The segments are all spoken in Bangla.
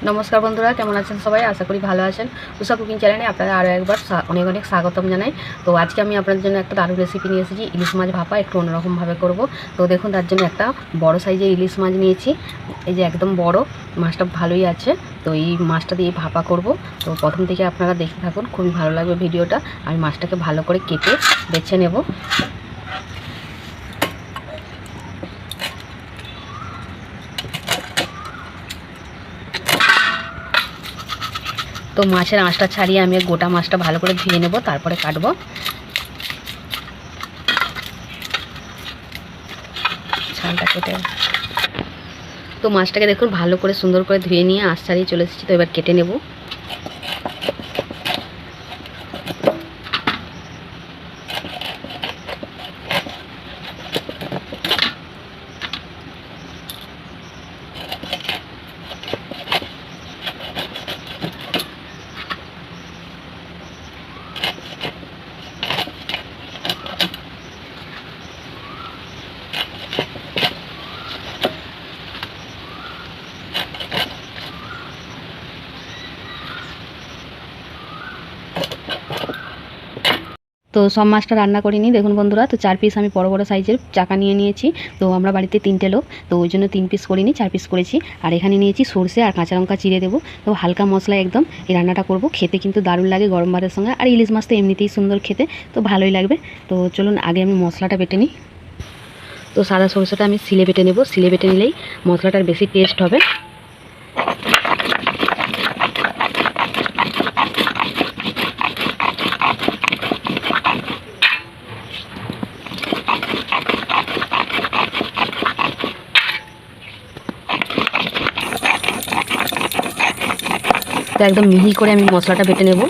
নমস্কার বন্ধুরা, কেমন আছেন সবাই? আশা করি ভালো আছেন। উষা কুকিং চ্যানেলে আপনারা আরও একবার অনেক অনেক স্বাগতম জানাই। তো আজকে আমি আপনাদের জন্য একটা দারুণ রেসিপি নিয়ে এসেছি। ইলিশ মাছ ভাপা একটু অন্যরকমভাবে করব। তো দেখুন, তার জন্য একটা বড় সাইজের ইলিশ মাছ নিয়েছি। এই যে একদম বড় মাছটা, ভালোই আছে। তো এই মাছটা দিয়ে ভাপা করব। তো প্রথম থেকে আপনারা দেখতে থাকুন, খুবই ভালো লাগবে ভিডিওটা। আমি মাছটাকে ভালো করে কেটে বেছে নেব। তো মাছের আঁশটা ছাড়িয়ে আমি গোটা মাছটা ভালো করে ধুয়ে নেব, তারপরে কাটবো। ছালটা কেটে তো মাছটাকে দেখুন ভালো করে সুন্দর করে ধুয়ে নিয়ে আঁশ ছাড়িয়ে চলে এসেছি। তো এবার কেটে নেব। তো সব মাছটা রান্না করিনি দেখুন বন্ধুরা। তো 4 পিস আমি বড় বড় সাইজের চাকা নিয়ে নিয়েছি। তো আমরা বাড়িতে 3টে লোক, তো ওই জন্য 3 পিস করিনি, 4 পিস করেছি। আর এখানে নিয়েছি সরষে আর কাঁচা লঙ্কা চিড়ে দেবো। তো হালকা মশলা একদম এই রান্নাটা করব। খেতে কিন্তু দারুণ লাগে গরম ভাতের সঙ্গে। আর ইলিশ মাছ তো এমনিতেই সুন্দর খেতে, তো ভালোই লাগবে। তো চলুন আগে আমি মশলাটা বেটে নিই। তো সাদা সরষেটা আমি সিলে বেটে নেব। সিলে বেটে নিলেই মশলাটার বেশি টেস্ট হবে। তো একদম মিহি করে আমি মশলাটা বেটে নেব।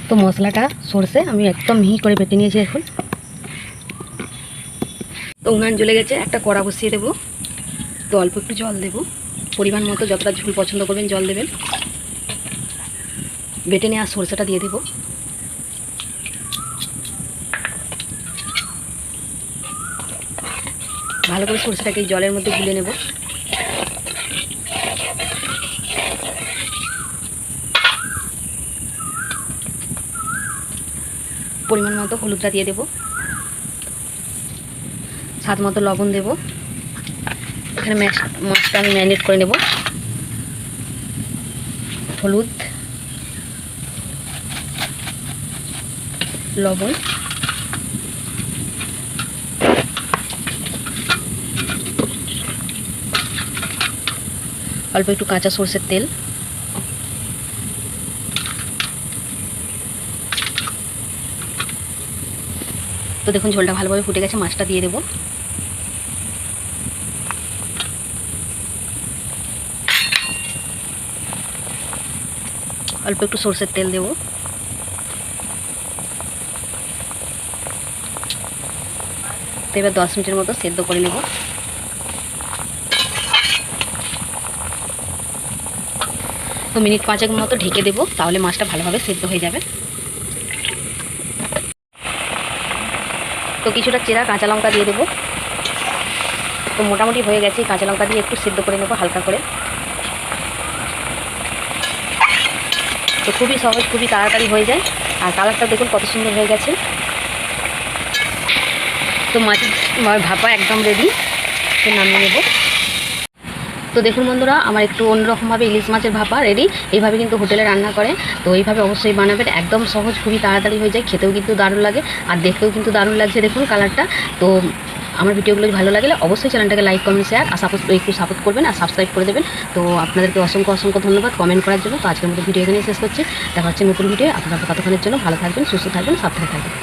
তো মশলাটা সরষে আমি একদম মিহি করে বেটে নিয়েছি এখন। তো উনান জ্বলে গেছে, একটা কড়া বসিয়ে দেবো। তো অল্প একটু জল দেবো, পরিমাণ মতো যতটা ঝোল পছন্দ করবেন জল দেবেন। বেটে নেওয়া সরষেটা দিয়ে দেবো। ভালো করে সরষেটাকে জলের মধ্যে গুলে নেব। পরিমাণ মতো হলুদটা দিয়ে দেব, স্বাদ মতো লবণ দেব। এখানে মাছটা আমি ম্যারিনেট করে নেব। হলুদ, লবণ, অল্প একটু কাঁচা সরষের তেল, তো দেখুন ঝোলটা ভালোভাবে ফুটে গেছে। মাছটা দিয়ে দেব। অল্প একটু সরষের তেল দেব। তো এবার 10 মিনিটের মতো সেদ্ধ করে নেব। তো মিনিট 5 মতো ঢেকে দেবো, তাহলে মাছটা ভালোভাবে সেদ্ধ হয়ে যাবে। তো কিছুটা চেরা কাঁচা লঙ্কা দিয়ে দেবো। তো মোটামুটি হয়ে গেছে, কাঁচা লঙ্কা দিয়ে একটু সেদ্ধ করে নেবো হালকা করে। তো খুবই সহজ, খুবই তাড়াতাড়ি হয়ে যায়। আর কালারটা দেখুন কত সুন্দর হয়ে গেছে। তো মাছের ভাপা একদম রেডি, তো নামিয়ে নেব। তো দেখুন বন্ধুরা, আমার একটু অন্যরকমভাবে ইলিশ মাছের ভাপা রেডি। এইভাবে কিন্তু হোটেলে রান্না করে, তো এইভাবে অবশ্যই বানাবেন। একদম সহজ, খুবই তাড়াতাড়ি হয়ে যায়, খেতেও কিন্তু দারুণ লাগে আর দেখতেও কিন্তু দারুণ লাগছে দেখুন কালারটা। তো আমার ভিডিওগুলো ভালো লাগলে অবশ্যই চ্যানেলটাকে লাইক, কমেন্ট, শেয়ার আর একটু সাপোর্ট করবেন আর সাবস্ক্রাইব করে দেবেন। তো আপনাদেরকে অসংখ্য অসংখ্য ধন্যবাদ কমেন্ট করার জন্য। তো আজকের মতো ভিডিও এখানেই শেষ করছি। দেখা হচ্ছে নতুন ভিডিও। আপনারা কতক্ষণের জন্য ভালো থাকবেন, সুস্থ থাকবেন, সাবধানে থাকবেন।